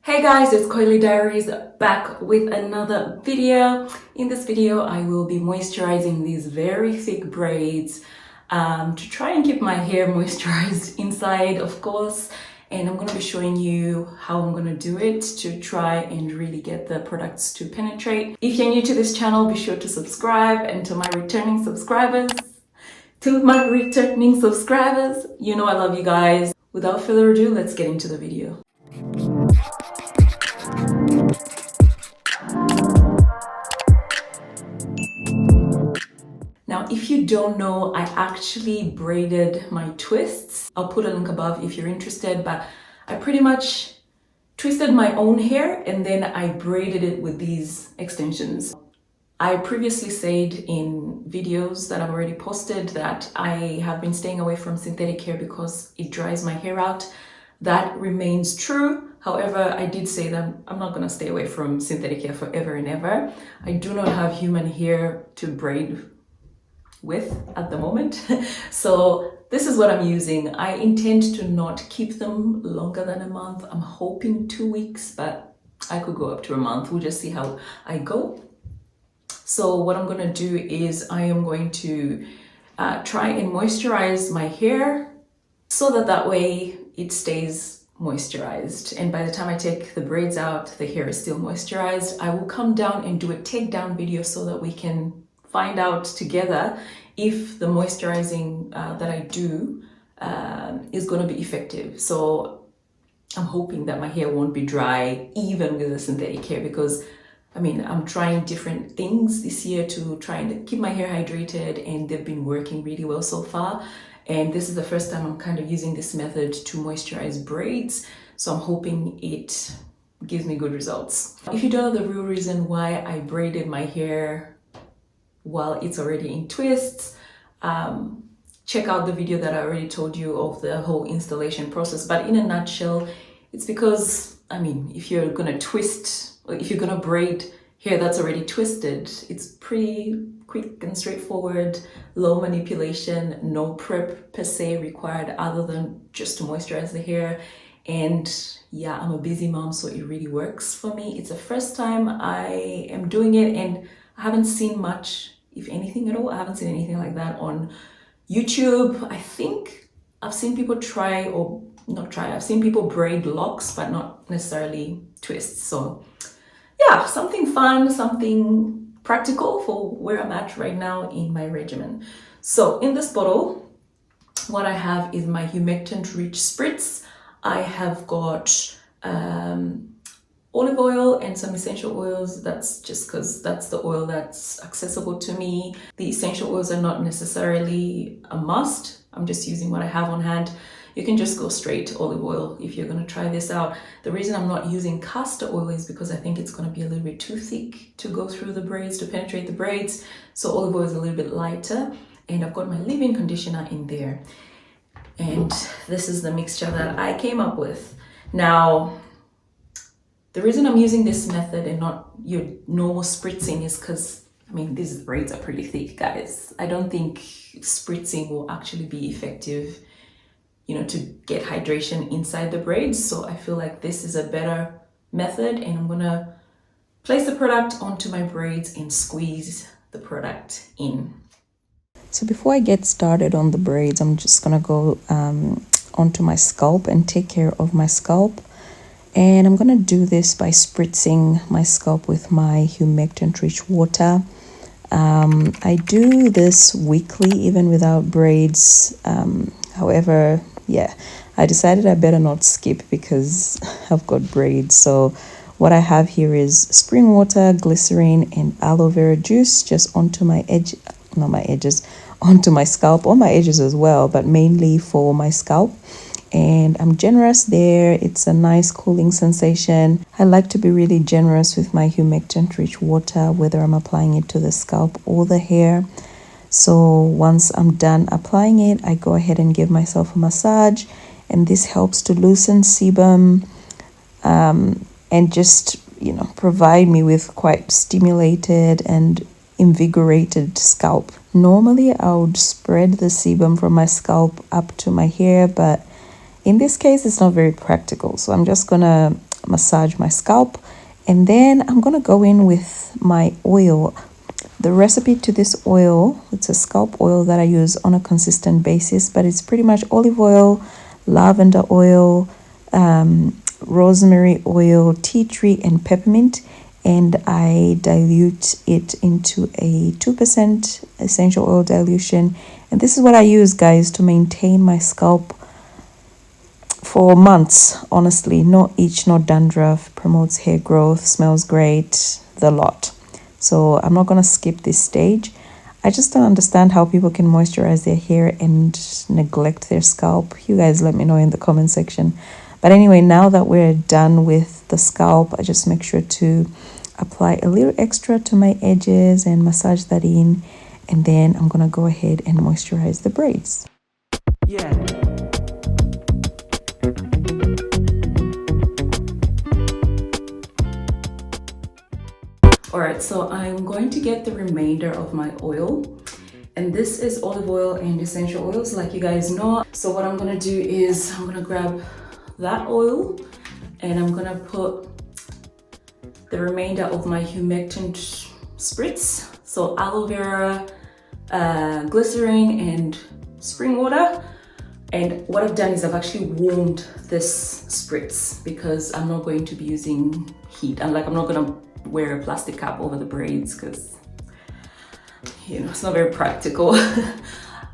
Hey guys, it's Coily Diaries back with another video. In this video, I will be moisturizing these very thick braids to try and keep my hair moisturized inside, of course. And I'm going to be showing you how I'm going to do it to try and really get the products to penetrate. If you're new to this channel, be sure to subscribe. And to my returning subscribers, you know I love you guys. Without further ado, let's get into the video. Now, if you don't know, I actually braided my twists. I'll put a link above if you're interested, but I pretty much twisted my own hair and then I braided it with these extensions. I previously said in videos that I've already posted that I have been staying away from synthetic hair because it dries my hair out. That remains true. However, I did say that I'm not going to stay away from synthetic hair forever and ever. I do not have human hair to braid with at the moment. So this is what I'm using. I intend to not keep them longer than a month. I'm hoping 2 weeks, but I could go up to a month. We'll just see how I go. So what I'm going to do is I am going to try and moisturize my hair so that way it stays moisturized. And by the time I take the braids out, the hair is still moisturized. I will come down and do a takedown video so that we can find out together if the moisturizing that I do is going to be effective. So I'm hoping that my hair won't be dry even with the synthetic hair, because I mean, I'm trying different things this year to try and keep my hair hydrated, and they've been working really well so far. And this is the first time I'm kind of using this method to moisturize braids. So I'm hoping it gives me good results. If you don't know the real reason why I braided my hair while it's already in twists, check out the video that I already told you of the whole installation process. But in a nutshell, it's because, I mean, if you're gonna twist, or if you're gonna braid hair that's already twisted, it's pretty quick and straightforward, low manipulation, no prep per se required other than just to moisturize the hair. And yeah, I'm a busy mom, so it really works for me. It's the first time I am doing it, and I haven't seen much, if anything at all. I haven't seen anything like that on YouTube. I think I've seen people I've seen people braid locks, but not necessarily twists. So yeah, something fun, something practical for where I'm at right now in my regimen. So in this bottle, what I have is my humectant rich spritz. I have got olive oil and some essential oils. That's just because that's the oil that's accessible to me. The essential oils are not necessarily a must. I'm just using what I have on hand. You can just go straight olive oil if you're going to try this out. The reason I'm not using castor oil is because I think it's going to be a little bit too thick to go through the braids, to penetrate the braids. So olive oil is a little bit lighter. And I've got my leave-in conditioner in there. And this is the mixture that I came up with. Now, the reason I'm using this method and not your normal spritzing is because, I mean, these braids are pretty thick, guys. I don't think spritzing will actually be effective, you know, to get hydration inside the braids. So I feel like this is a better method, and I'm gonna place the product onto my braids and squeeze the product in. So before I get started on the braids, I'm just gonna go onto my scalp and take care of my scalp. And I'm gonna do this by spritzing my scalp with my humectant rich water. I do this weekly, even without braids. However, yeah, I decided I better not skip because I've got braids. So what I have here is spring water, glycerin, and aloe vera juice just onto my onto my scalp, on my edges as well, but mainly for my scalp. And I'm generous there. It's a nice cooling sensation. I like to be really generous with my humectant rich water, whether I'm applying it to the scalp or the hair. So once I'm done applying it, I go ahead and give myself a massage, and this helps to loosen sebum and just, you know, provide me with quite stimulated and invigorated scalp. Normally I would spread the sebum from my scalp up to my hair, but in this case it's not very practical, so I'm just gonna massage my scalp. And then I'm gonna go in with my oil. The recipe to this oil, it's a scalp oil that I use on a consistent basis, but it's pretty much olive oil, lavender oil, rosemary oil, tea tree, and peppermint. And I dilute it into a 2% essential oil dilution. And this is what I use, guys, to maintain my scalp for months. Honestly, no itch, no dandruff, promotes hair growth, smells great, the lot. So I'm not going to skip this stage. I just don't understand how people can moisturize their hair and neglect their scalp. You guys let me know in the comment section. But anyway, now that we're done with the scalp, I just make sure to apply a little extra to my edges and massage that in. And then I'm going to go ahead and moisturize the braids. Yeah. Alright, so I'm going to get the remainder of my oil, and this is olive oil and essential oils, like you guys know. So what I'm gonna do is I'm gonna grab that oil and I'm gonna put the remainder of my humectant spritz, so aloe vera, glycerin, and spring water. And what I've done is I've actually warmed this spritz because I'm not going to be using heat, and I'm not gonna wear a plastic cap over the braids because, you know, it's not very practical.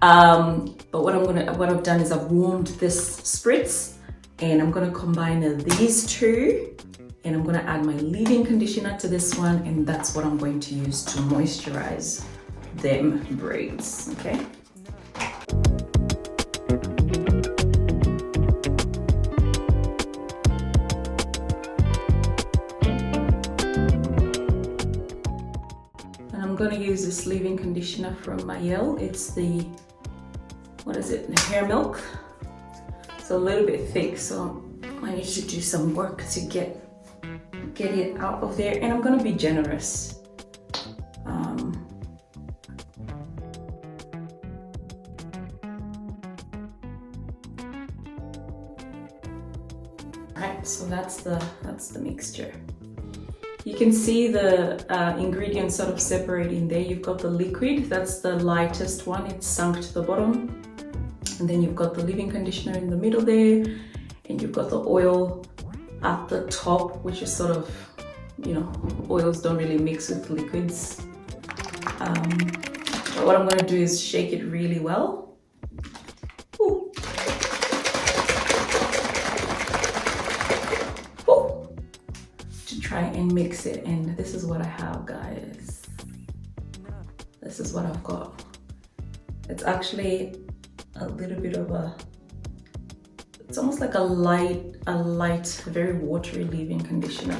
But what I've done is I've warmed this spritz, and I'm gonna combine these two, and I'm gonna add my leave-in conditioner to this one, and that's what I'm going to use to moisturize them braids. Okay. I'm gonna use this leave-in conditioner from Mayel. It's the, what is it, the hair milk. It's a little bit thick, so I need to do some work to get it out of there, and I'm gonna be generous. Alright, so that's the mixture. You can see the ingredients sort of separating there. You've got the liquid, that's the lightest one, it's sunk to the bottom. And then you've got the leave-in conditioner in the middle there. And you've got the oil at the top, which is sort of, you know, oils don't really mix with liquids. But what I'm gonna do is shake it really well. Ooh. Ooh. To try and mix it, and this is what I have, guys. This is what I've got. It's actually a little bit of it's almost like a light, very watery leave-in conditioner.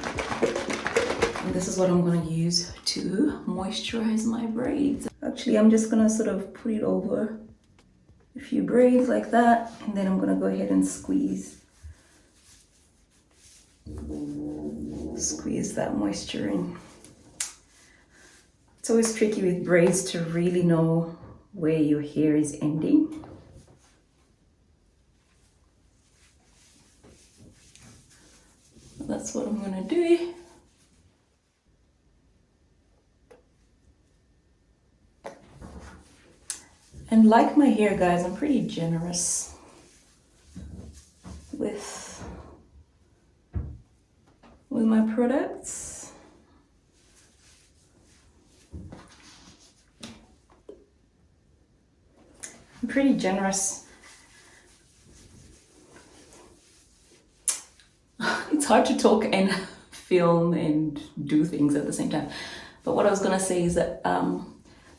And this is what I'm gonna use to moisturize my braids. Actually, I'm just gonna sort of put it over a few braids like that, and then I'm gonna go ahead and squeeze that moisture in. It's always tricky with braids to really know where your hair is ending. That's what I'm gonna do. And like my hair, guys, I'm pretty generous with my products. I'm pretty generous. It's hard to talk and film and do things at the same time. But what I was gonna say is that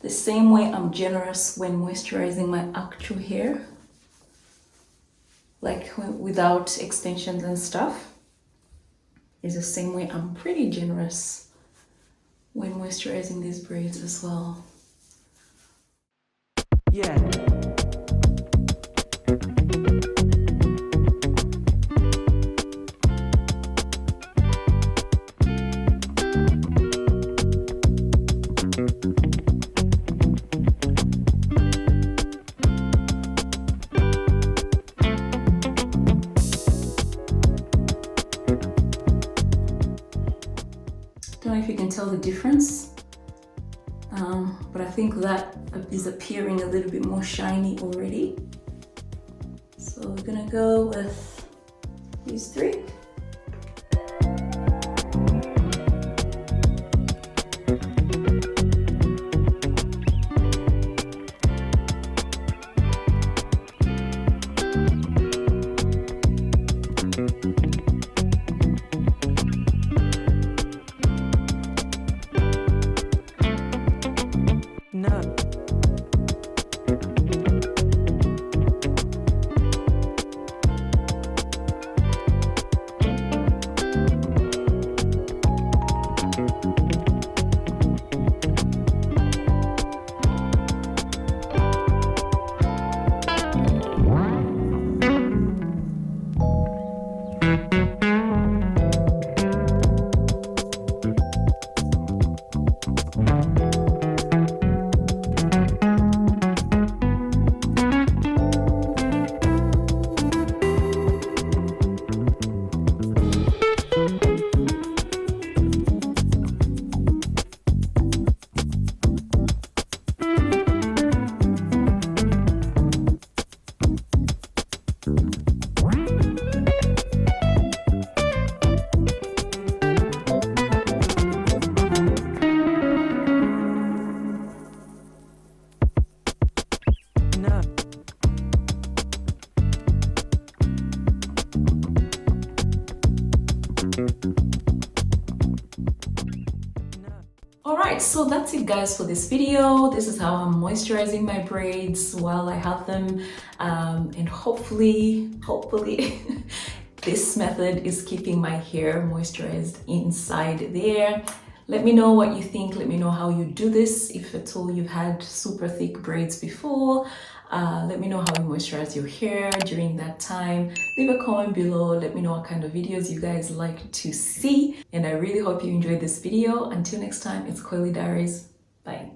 the same way I'm generous when moisturizing my actual hair, like without extensions and stuff, is the same way I'm pretty generous when moisturizing these braids as well. Yeah. Don't know if you can tell the difference, but I think that is appearing a little bit more shiny already. So we're gonna go with these three. Alright, so that's it guys for this video. This is how I'm moisturizing my braids while I have them, and hopefully this method is keeping my hair moisturized inside there. Let me know what you think. Let me know how you do this, if at all you've had super thick braids before. Let me know how you moisturize your hair during that time. Leave a comment below. Let me know what kind of videos you guys like to see. And I really hope you enjoyed this video. Until next time, it's Coily Diaries. Bye.